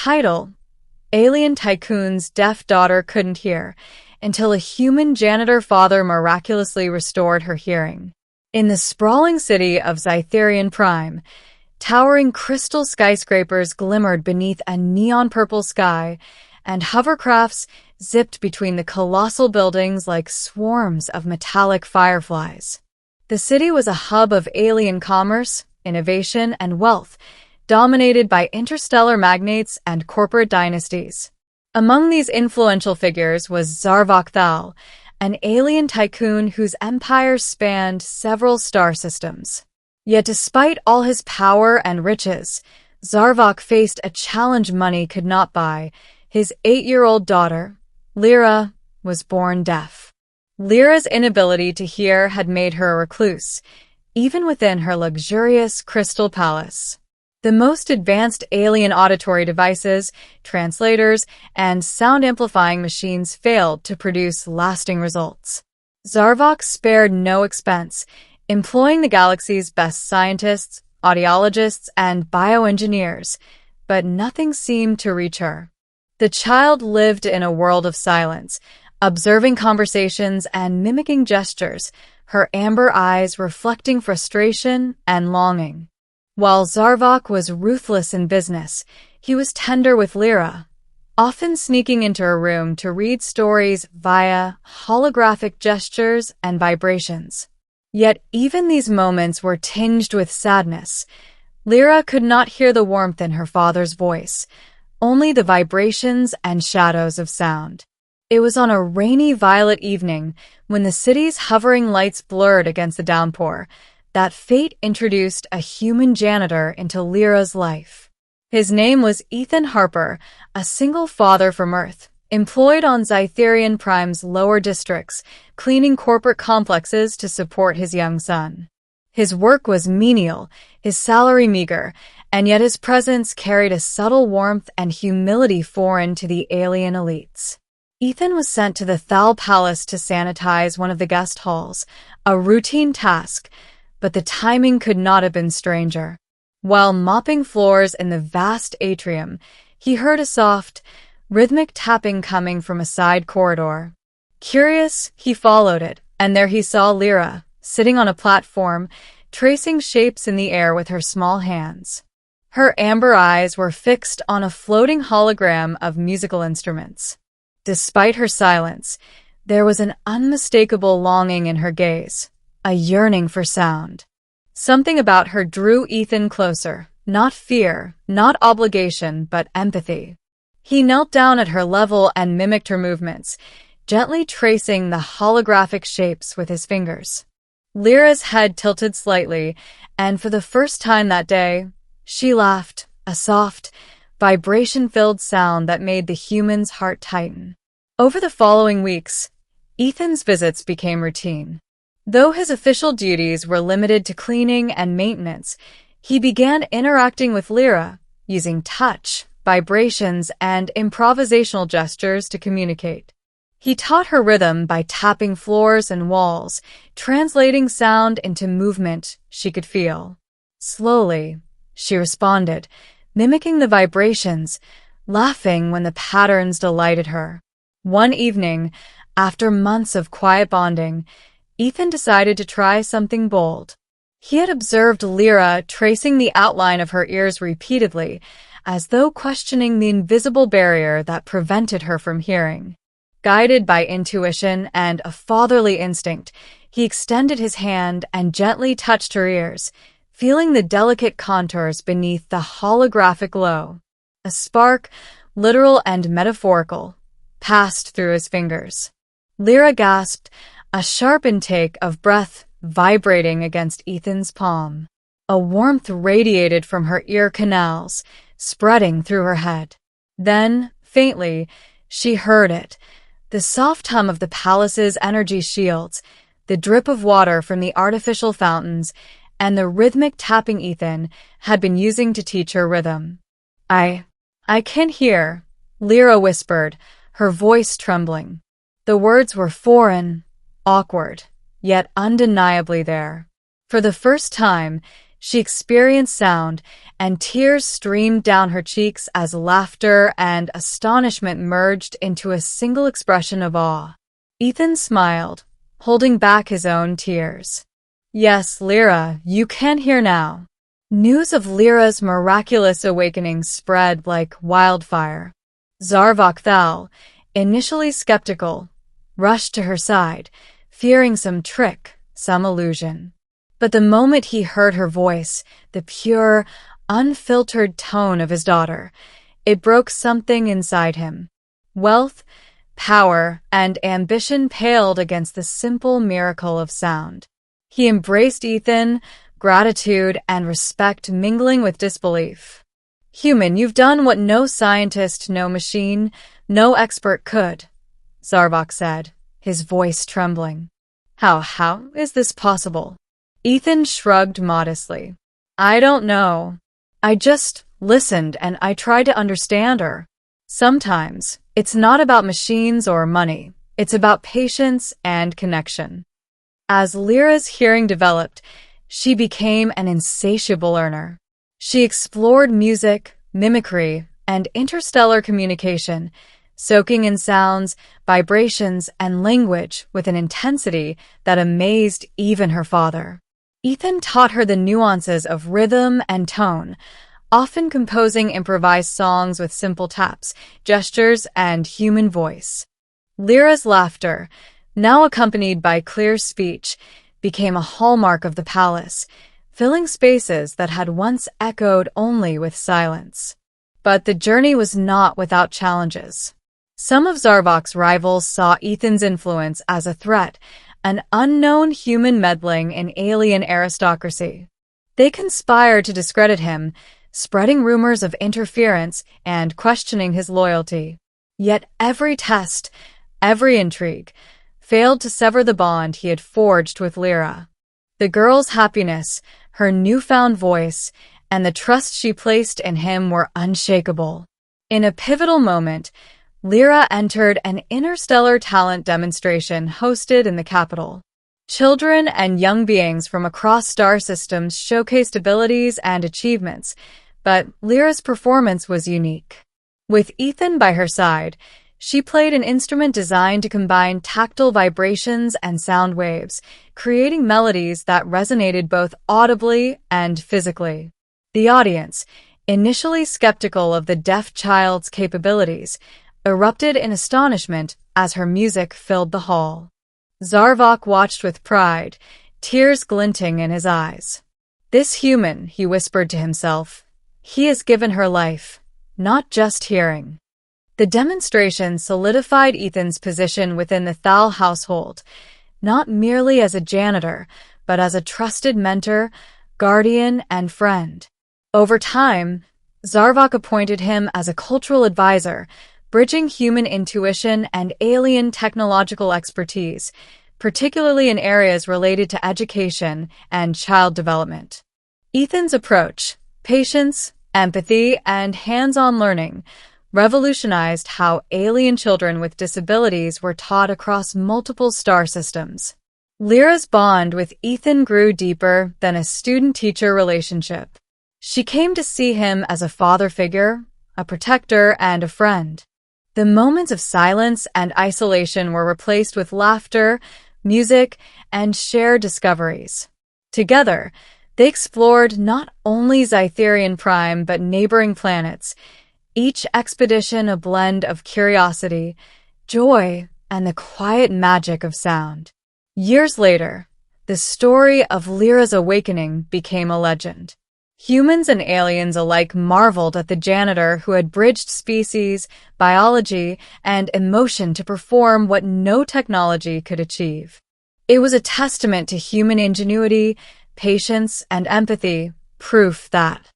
Title: Alien Tycoon's deaf daughter couldn't hear until a human janitor father miraculously restored her hearing. In the sprawling city of Zytherian Prime, towering crystal skyscrapers glimmered beneath a neon-purple sky, and hovercrafts zipped between the colossal buildings like swarms of metallic fireflies. The city was a hub of alien commerce, innovation, and wealth, dominated by interstellar magnates and corporate dynasties. Among these influential figures was Zarvok Thal, an alien tycoon whose empire spanned several star systems. Yet despite all his power and riches, Zarvok faced a challenge money could not buy. His 8-year-old daughter, Lyra, was born deaf. Lyra's inability to hear had made her a recluse, even within her luxurious crystal palace. The most advanced alien auditory devices, translators, and sound-amplifying machines failed to produce lasting results. Zarvok spared no expense, employing the galaxy's best scientists, audiologists, and bioengineers, but nothing seemed to reach her. The child lived in a world of silence, observing conversations and mimicking gestures, her amber eyes reflecting frustration and longing. While Zarvok was ruthless in business, he was tender with Lyra, often sneaking into her room to read stories via holographic gestures and vibrations. Yet even these moments were tinged with sadness. Lyra could not hear the warmth in her father's voice, only the vibrations and shadows of sound. It was on a rainy violet evening, when the city's hovering lights blurred against the downpour, that fate introduced a human janitor into Lyra's life. His name was Ethan Harper, a single father from Earth, employed on Zytherian Prime's lower districts, cleaning corporate complexes to support his young son. His work was menial, his salary meager, and yet his presence carried a subtle warmth and humility foreign to the alien elites. Ethan was sent to the Thal Palace to sanitize one of the guest halls, a routine task, but the timing could not have been stranger. While mopping floors in the vast atrium, he heard a soft, rhythmic tapping coming from a side corridor. Curious, he followed it, and there he saw Lyra, sitting on a platform, tracing shapes in the air with her small hands. Her amber eyes were fixed on a floating hologram of musical instruments. Despite her silence, there was an unmistakable longing in her gaze, a yearning for sound. Something about her drew Ethan closer, not fear, not obligation, but empathy. He knelt down at her level and mimicked her movements, gently tracing the holographic shapes with his fingers. Lyra's head tilted slightly, and for the first time that day, she laughed, a soft, vibration-filled sound that made the human's heart tighten. Over the following weeks, Ethan's visits became routine. Though his official duties were limited to cleaning and maintenance, he began interacting with Lyra, using touch, vibrations, and improvisational gestures to communicate. He taught her rhythm by tapping floors and walls, translating sound into movement she could feel. Slowly, she responded, mimicking the vibrations, laughing when the patterns delighted her. One evening, after months of quiet bonding, Ethan decided to try something bold. He had observed Lyra tracing the outline of her ears repeatedly, as though questioning the invisible barrier that prevented her from hearing. Guided by intuition and a fatherly instinct, he extended his hand and gently touched her ears, feeling the delicate contours beneath the holographic glow. A spark, literal and metaphorical, passed through his fingers. Lyra gasped, a sharp intake of breath vibrating against Ethan's palm. A warmth radiated from her ear canals, spreading through her head. Then, faintly, she heard it, the soft hum of the palace's energy shields, the drip of water from the artificial fountains, and the rhythmic tapping Ethan had been using to teach her rhythm. I can hear, Lyra whispered, her voice trembling. The words were foreign, awkward, yet undeniably there. For the first time, She experienced sound, and tears streamed down her cheeks as laughter and astonishment merged into a single expression of awe. Ethan smiled, holding back his own tears. Yes, Lyra, you can hear now. News of Lyra's miraculous awakening spread like wildfire. Zarvok Thal, initially skeptical, rushed to her side, fearing some trick, some illusion. But the moment he heard her voice, the pure, unfiltered tone of his daughter, it broke something inside him. Wealth, power, and ambition paled against the simple miracle of sound. He embraced Ethan, gratitude and respect mingling with disbelief. Human, you've done what no scientist, no machine, no expert could, Zarvok said, his voice trembling. How is this possible? Ethan shrugged modestly. I don't know. I just listened and I tried to understand her. Sometimes, it's not about machines or money. It's about patience and connection. As Lyra's hearing developed, she became an insatiable learner. She explored music, mimicry, and interstellar communication, soaking in sounds, vibrations, and language with an intensity that amazed even her father. Ethan taught her the nuances of rhythm and tone, often composing improvised songs with simple taps, gestures, and human voice. Lyra's laughter, now accompanied by clear speech, became a hallmark of the palace, filling spaces that had once echoed only with silence. But the journey was not without challenges. Some of Zarvok's rivals saw Ethan's influence as a threat, an unknown human meddling in alien aristocracy. They conspired to discredit him, spreading rumors of interference and questioning his loyalty. Yet every test, every intrigue, failed to sever the bond he had forged with Lyra. The girl's happiness, her newfound voice, and the trust she placed in him were unshakable. In a pivotal moment, Lyra entered an interstellar talent demonstration hosted in the capital. Children and young beings from across star systems showcased abilities and achievements, but Lyra's performance was unique. With Ethan by her side, she played an instrument designed to combine tactile vibrations and sound waves, creating melodies that resonated both audibly and physically. The audience, initially skeptical of the deaf child's capabilities, erupted in astonishment as her music filled the hall. Zarvok watched with pride, tears glinting in his eyes. This human, he whispered to himself, he has given her life, not just hearing. The demonstration solidified Ethan's position within the Thal household, not merely as a janitor, but as a trusted mentor, guardian, and friend. Over time, Zarvok appointed him as a cultural advisor, bridging human intuition and alien technological expertise, particularly in areas related to education and child development. Ethan's approach, patience, empathy, and hands-on learning, revolutionized how alien children with disabilities were taught across multiple star systems. Lyra's bond with Ethan grew deeper than a student-teacher relationship. She came to see him as a father figure, a protector, and a friend. The moments of silence and isolation were replaced with laughter, music, and shared discoveries. Together, they explored not only Zytherian Prime but neighboring planets, each expedition a blend of curiosity, joy, and the quiet magic of sound. Years later, the story of Lyra's awakening became a legend. Humans and aliens alike marveled at the janitor who had bridged species, biology, and emotion to perform what no technology could achieve. It was a testament to human ingenuity, patience, and empathy, proof that